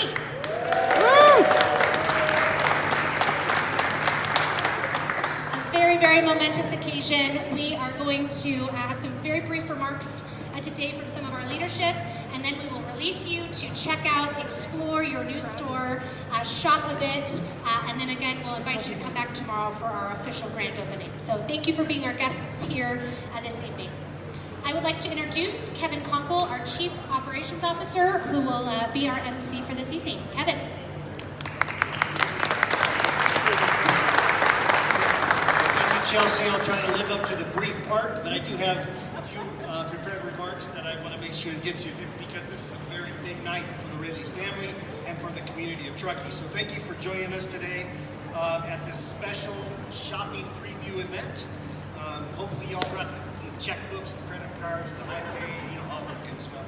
Truckee. A very, very momentous occasion. We are going to have some very brief remarks today from some of our leadership, and then we will release you to check out, explore your new store, shop a bit, and then again we'll invite you to come back tomorrow for our official grand opening. So thank you for being our guests here this evening. I would like to introduce Kevin Conkle, our Chief Operations Officer, who will be our MC for this evening. Kevin. Thank you, Chelsea. I'll try to live up to the brief part, but I do have a few prepared remarks that I want to make sure and get to, because this is a very big night for the Raleys family and for the community of Truckee. So thank you for joining us today at this special shopping preview event. Hopefully you all brought the checkbooks, the credit cards, the iPay, all that good stuff.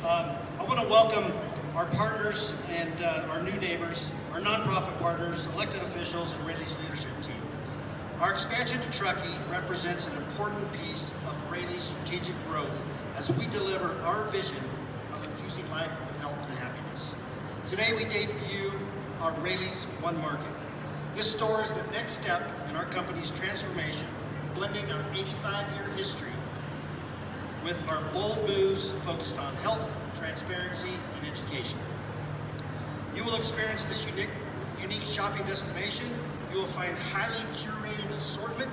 I want to welcome our partners and our new neighbors, our nonprofit partners, elected officials, and Raleys leadership team. Our expansion to Truckee represents an important piece of Raleys' strategic growth as we deliver our vision of infusing life with health and happiness. Today we debut our Raleys One Market. This store is the next step in our company's transformation, blending our 85-year history with our bold moves focused on health, transparency, and education. You will experience this unique shopping destination. You will find highly curated assortment.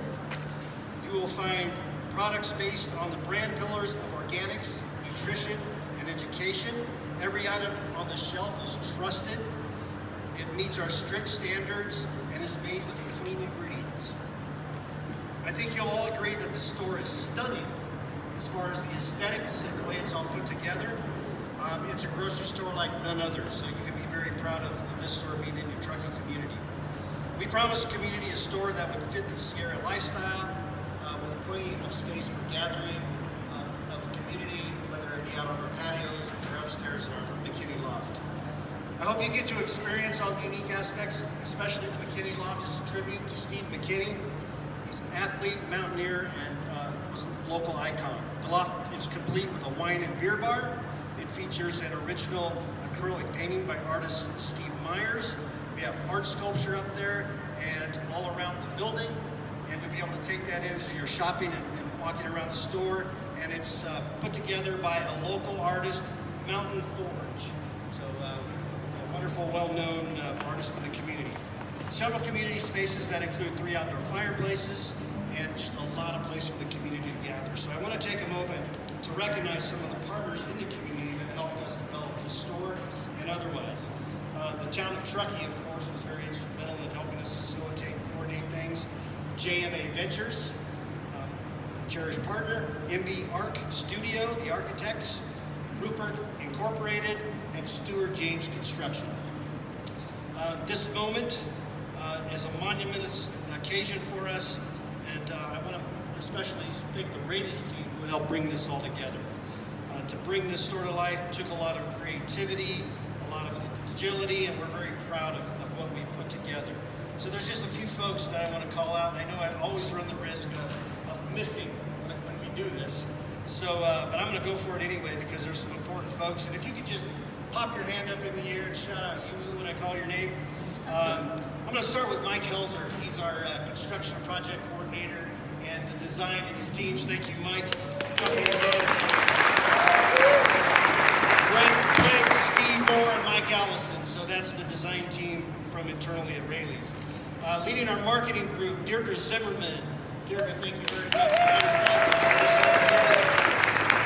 You will find products based on the brand pillars of organics, nutrition, and education. Every item on the shelf is trusted. It meets our strict standards and is made with clean ingredients. I think you'll all agree that the store is stunning as far as the aesthetics and the way it's all put together. It's a grocery store like none other, so you can be very proud of this store being in your Truckee community. We promise the community a store that would fit the Sierra lifestyle, with plenty of space for gathering of the community, whether it be out on our patios or upstairs in our McKinney loft. I hope you get to experience all the unique aspects, especially the McKinney loft is a tribute to Steve McKinney. He's an athlete, mountaineer, and was a local icon. The loft is complete with a wine and beer bar. It features an original acrylic painting by artist Steve Myers. We have art sculpture up there and all around the building. And you'll be able to take that in as you're shopping and walking around the store. And it's put together by a local artist, Mountain Forge. So a wonderful, well-known artist in the community. Several community spaces that include 3 outdoor fireplaces and just a lot of place for the community to gather. So I want to take a moment to recognize some of the partners in the community that helped us develop this store and otherwise. The town of Truckee, of course, was very instrumental in helping us facilitate and coordinate things. JMA Ventures, cherished partner, MB Arc Studio, the architects, Rupert Incorporated, and Stewart James Construction. This moment is a monumentous occasion for us, and I want to especially thank the Raleys team who helped bring this all together. To bring this store to life took a lot of creativity, a lot of agility, and we're very proud of what we've put together. So there's just a few folks that I want to call out, and I know I always run the risk of missing when we do this. So, but I'm going to go for it anyway because there's some important folks, and if you could just pop your hand up in the air and shout out you when I call your name. I'm going to start with Mike Helzer. He's our construction project coordinator and the design and his teams. Thank you, Mike. Greg, Steve Moore, and Mike Allison. So that's the design team from internally at Raleys. Leading our marketing group, Deirdre Zimmerman. Deirdre, thank you very much.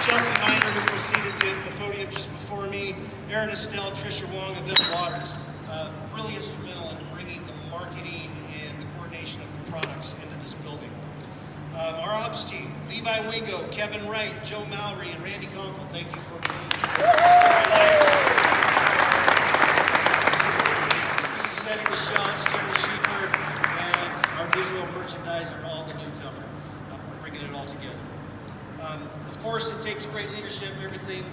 Chelsea Miner, who preceded the podium just before me. Erin Estelle, Trisha Wong, and Bill Waters. Really instrumental in bringing the marketing and the coordination of the products into this building. Our ops team, Levi Wingo, Kevin Wright, Joe Mallory, and Randy Conkle. Thank you for being here. Setting the shelves, Jeremy Sheeper, and our visual merchandiser, all the newcomer, bringing it all together. Of course, it takes great leadership. Everything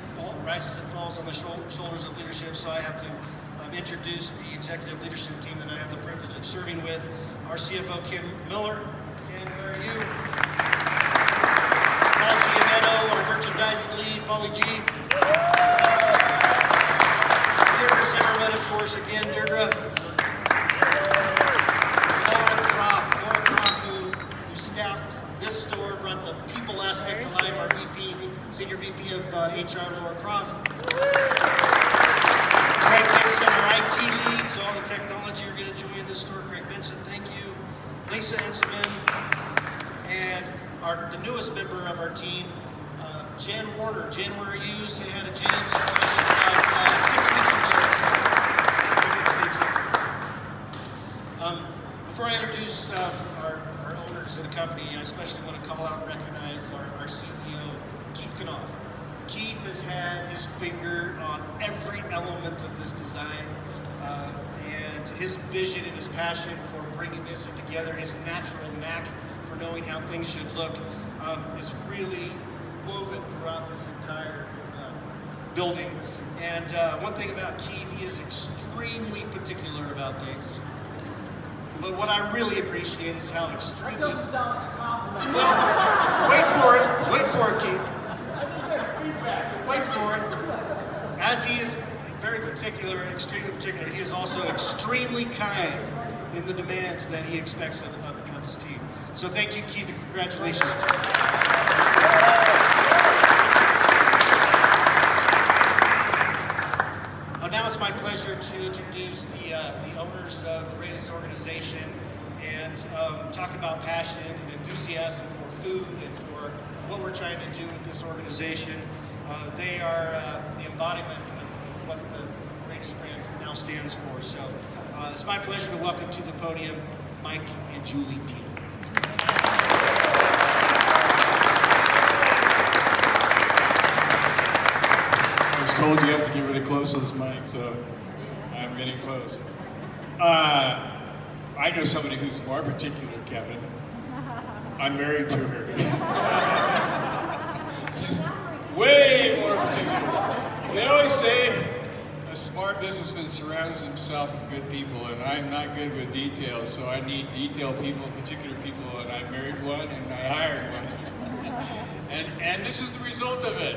rises and falls on the shoulders of leadership, so I have to introduce the executive leadership team that I have the privilege of serving with. Our CFO, Kim Miller. Ken, where are you? Paul Gianetto, our merchandising lead, Paulie G. Deirdre Zimmerman, of course, again, Deirdre. Laura Croft, who staffed this store, brought the people aspect to life, our VP, Senior VP of HR, Laura Croft. Craig Benson, our IT lead, so all the technology you're going to enjoy in this store. Craig Benson, thank you. Lisa Enselman, and the newest member of our team, Jen Warner. Jen, where are you? Say hi to Jen. So about 6 weeks ago. Before I introduce our owners of the company, I especially want to call out and recognize our CEO, Keith Knopf. Keith has had his finger on every element of this design, and his vision and his passion for bringing this together, his natural knack for knowing how things should look, is really woven throughout this entire building. And one thing about Keith, he is extremely particular about things. But what I really appreciate is how extremely... That doesn't sound like a compliment. Well, wait for it, Keith. I think that's feedback. Wait for it. As he is very particular, extremely particular, he is also extremely kind in the demands that he expects of his team. So thank you, Keith, and congratulations. Now it's my pleasure to introduce the owners of the Raleys organization and talk about passion and enthusiasm for food and for what we're trying to do with this organization. They are the embodiment of what the Raleys brand now stands for. So it's my pleasure to welcome to the podium Mike and Julie T. I was told you have to get really close to this mic, so I'm getting close. I know somebody who's more particular, Kevin. I'm married to her. She's way more particular. They always say a smart businessman surrounds himself with good people, and I'm not good with details, so I need detailed people, particular people, and I married one and I hired one. and this is the result of it.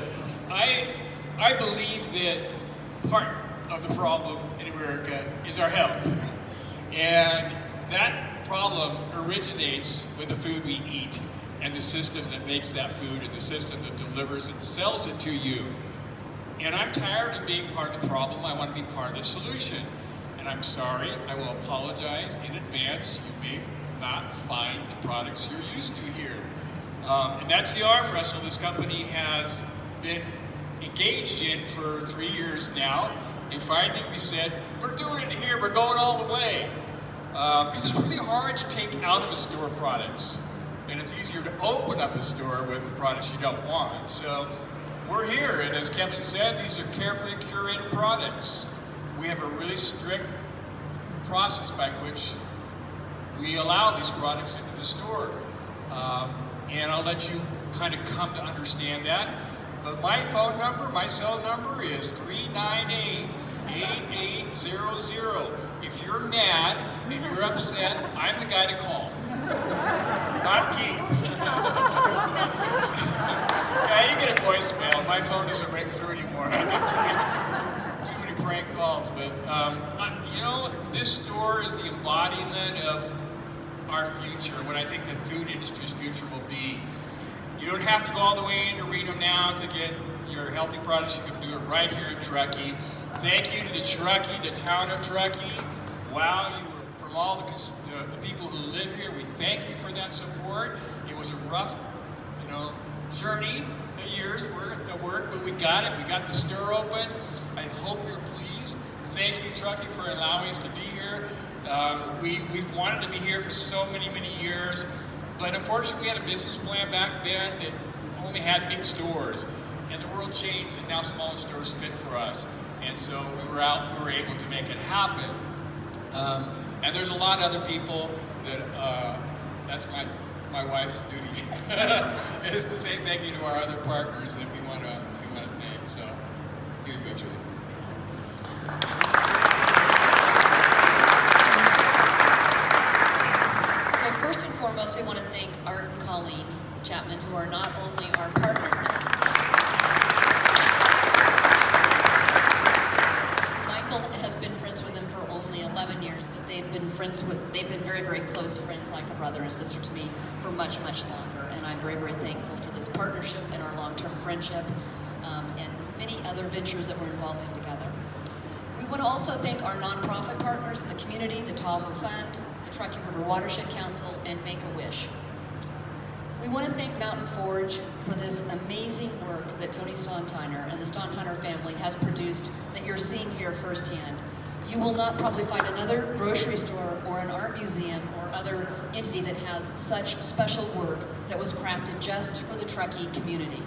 I believe that part of the problem in America is our health. And that problem originates with the food we eat and the system that makes that food and the system that delivers and sells it to you. And I'm tired of being part of the problem. I want to be part of the solution. And I'm sorry, I will apologize in advance. You may not find the products you're used to here. And that's the arm wrestle this company has been engaged in for 3 years now, and finally we said, we're doing it here, we're going all the way. Because it's really hard to take out of a store products, and it's easier to open up a store with the products you don't want. So we're here, and as Kevin said, these are carefully curated products. We have a really strict process by which we allow these products into the store. And I'll let you kind of come to understand that. But my phone number, my cell number is 398-8800. If you're mad and you're upset, I'm the guy to call. Not Keith. Yeah, you get a voicemail. My phone doesn't ring through anymore. I get too many prank calls. But, you know, this store is the embodiment of our future, what I think the food industry's future will be. You don't have to go all the way into Reno now to get your healthy products. You can do it right here in Truckee. Thank you to the Truckee, the town of Truckee. Wow, you were from all the people who live here. We thank you for that support. It was a rough, journey, a year's worth of work, but we got it. We got the store open. I hope you're pleased. Thank you, Truckee, for allowing us to be here. We've wanted to be here for so many, many years. But unfortunately, we had a business plan back then that only had big stores. And the world changed, and now smaller stores fit for us. And so we were able to make it happen. And there's a lot of other people that, that's my wife's duty, is to say thank you to our other partners that we want to thank. So here you go, Julie. So first and foremost, we want to thank Art and Colleen Chapman, who are not only our partners. Michael has been friends with them 11 years, but they've been very, very close friends, like a brother and sister to me for much, much longer. And I'm very, very thankful for this partnership and our long-term friendship and many other ventures that we're involved in together. We want to also thank our nonprofit partners in the community, the Tahoe Fund, the Truckee River Watershed Council, and Make-A-Wish. We want to thank Mountain Forge for this amazing work that Tony Stontiner and the Stontiner family has produced that you're seeing here firsthand. You will not probably find another grocery store or an art museum or other entity that has such special work that was crafted just for the Truckee community.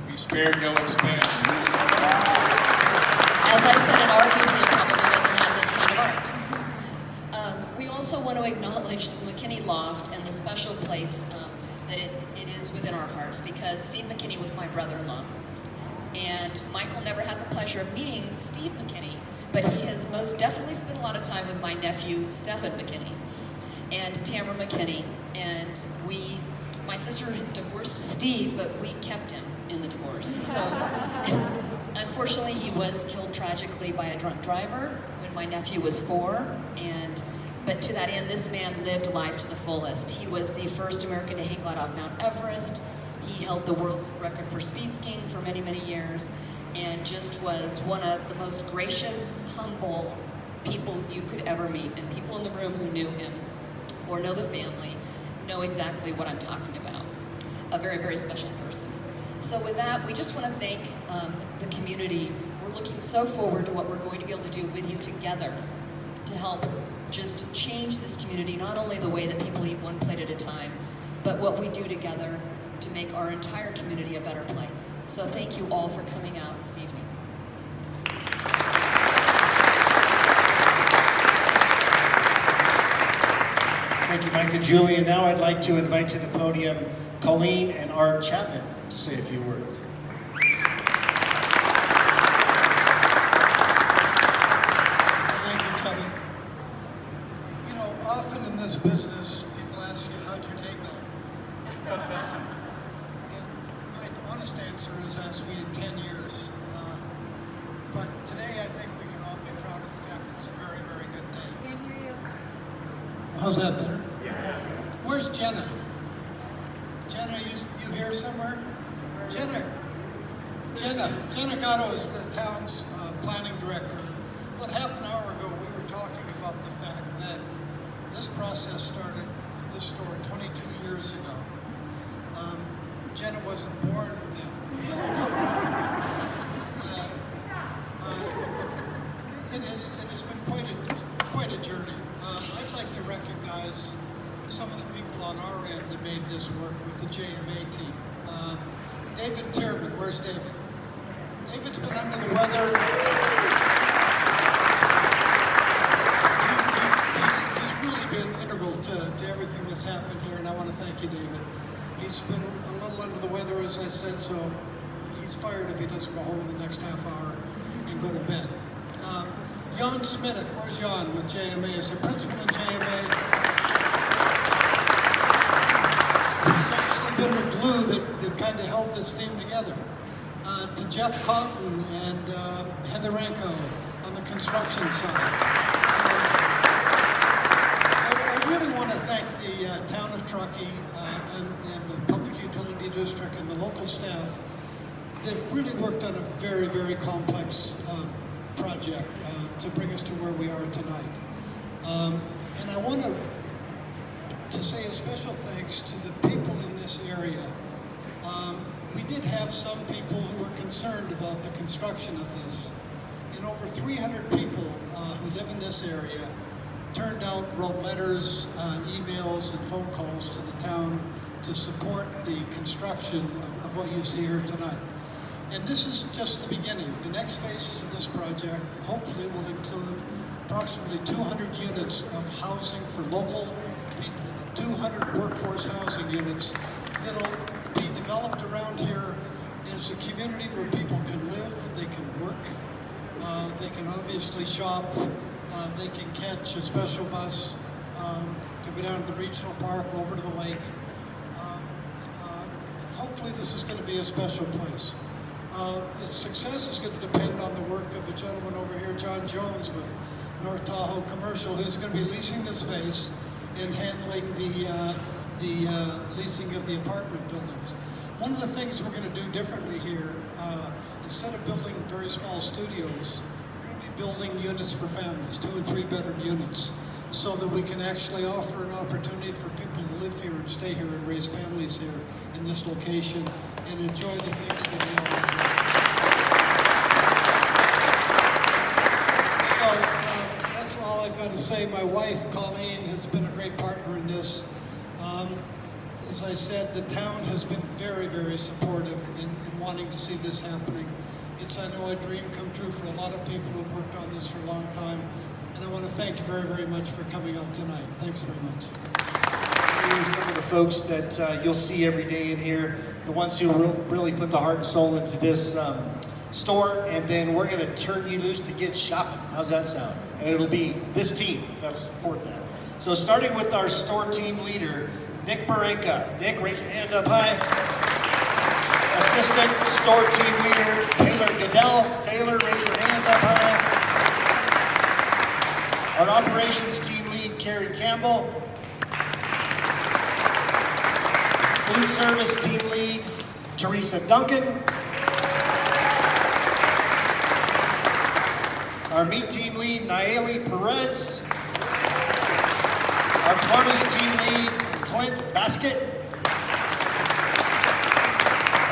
We spared no expense. As I said, an art museum probably doesn't have this kind of art. We also want to acknowledge the McKinney Loft and the special place that it is within our hearts, because Steve McKinney was my brother-in-law. And Michael never had the pleasure of meeting Steve McKinney, but he has most definitely spent a lot of time with my nephew, Stephen McKinney, and Tamara McKinney. And my sister divorced Steve, but we kept him in the divorce. So unfortunately, he was killed tragically by a drunk driver when my nephew was 4. But to that end, this man lived life to the fullest. He was the first American to hang glide off Mount Everest. He held the world's record for speed skiing for many, many years, and just was one of the most gracious, humble people you could ever meet. And people in the room who knew him or know the family know exactly what I'm talking about. A very, very special person. So with that, we just want to thank the community. We're looking so forward to what we're going to be able to do with you together to help just change this community, not only the way that people eat one plate at a time, but what we do together to make our entire community a better place. So thank you all for coming out this evening. Thank you, Mike and Julie. And now I'd like to invite to the podium Colleen and Art Chapman to say a few words. Thank you, Kevin. You know, often in this business, people ask you, how'd your day go? And my honest answer is, ask me in 10 years. But today, I think we can all be proud of the fact it's a very, very good day. How's that better? Yeah. Where's Jenna? Jenna, you here somewhere? Jenna Gatto is the town's planning director. About half an hour ago, we were talking about the fact that this process started for this store 22 years ago. Jenna wasn't born then. It has been quite a journey. I'd like to recognize some of the people on our end that made this work with the JMA team. David Tierman, where's David? David's been under the weather. He's really been integral to everything that's happened here, and I want to thank you, David. He's been a little under the weather, as I said, so he's fired if he doesn't go home in the next half hour and go to bed. Jan Smittek, where's Jan with JMA? He's the principal in JMA. He's actually been the glue that kind of held this team together. To Jeff Cotton and Heather Ranko on the construction side. I really want to thank the town of Truckee and the Public Utility District and the local staff that really worked on a very, very complex project to bring us to where we are tonight. And I want to say a special thanks to the people in this area. We did have some people who were concerned about the construction of this, and over 300 people who live in this area turned out, wrote letters, emails, and phone calls to the town to support the construction of what you see here tonight. And this is just the beginning. The next phases of this project hopefully will include approximately 200 units of housing for local people, 200 workforce housing units that'll be developed around here as a community where people can live, they can work, they can obviously shop, they can catch a special bus to go down to the regional park, over to the lake. Hopefully this is going to be a special place. Its success is going to depend on the work of a gentleman over here, John Jones, with North Tahoe Commercial, who's going to be leasing the space and handling the leasing of the apartment buildings. One of the things we're going to do differently here, instead of building very small studios, we're going to be building units for families, 2 and 3 bedroom units, so that we can actually offer an opportunity for people to live here and stay here and raise families here in this location and enjoy the things that we all enjoy. So that's all I've got to say. My wife, Colleen, has been a great partner in this. As I said, the town has been very, very supportive in wanting to see this happening. It's, I know, a dream come true for a lot of people who've worked on this for a long time. And I want to thank you very, very much for coming out tonight. Thanks very much. Some of the folks that you'll see every day in here, the ones who really put the heart and soul into this store, and then we're going to turn you loose to get shopping. How's that sound? And it'll be this team that'll support that. So starting with our store team leader, Nick Barenka. Nick, raise your hand up high. Assistant store team leader, Taylor Goodell. Taylor, raise your hand up high. Our operations team lead, Carrie Campbell. Food service team lead, Teresa Duncan. Our meat team lead, Nayeli Perez. Our produce team lead, Clint Baskett.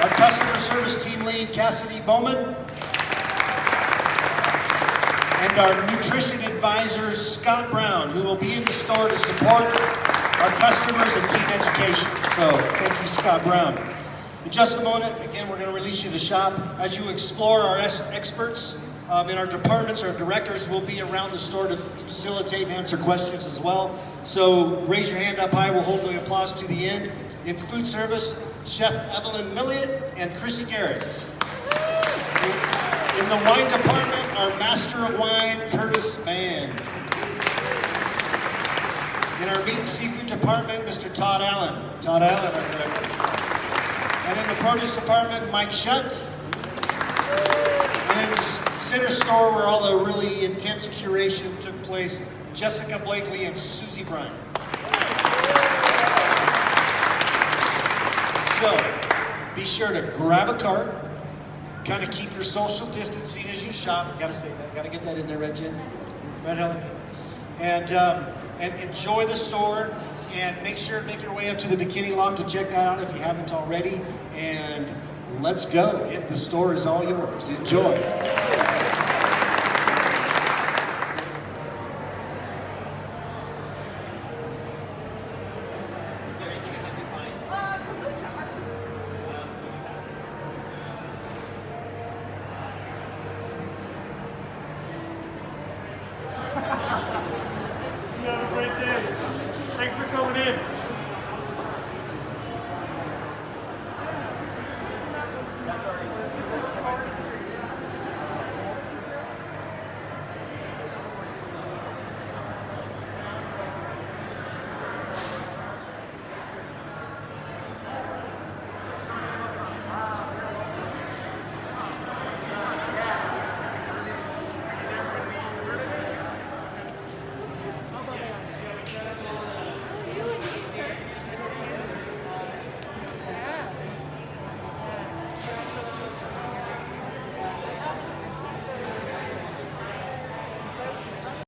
Our customer service team lead, Cassidy Bowman. And our nutrition advisor, Scott Brown, who will be in the store to support our customers and team education. So thank you, Scott Brown. In just a moment, again, we're going to release you to shop. As you explore our experts in our departments, our directors will be around the store to facilitate and answer questions as well. So raise your hand up high. We'll hold the applause to the end. In food service, Chef Evelyn Milliot and Chrissy Garris. In the wine department, our master of wine, Curtis Mann. In our meat and seafood department, Mr. Todd Allen. Todd Allen, our director. And in the produce department, Mike Shutt. And in the center store, where all the really intense curation took place, Jessica Blakely and Susie Bryan. So, be sure to grab a cart, kind of keep your social distancing as you shop. Gotta say that, gotta get that in there, right, Jen? Right, Helen? And enjoy the store, and make sure to make your way up to the McKinney Loft to check that out if you haven't already. And let's go. The store is all yours. Enjoy.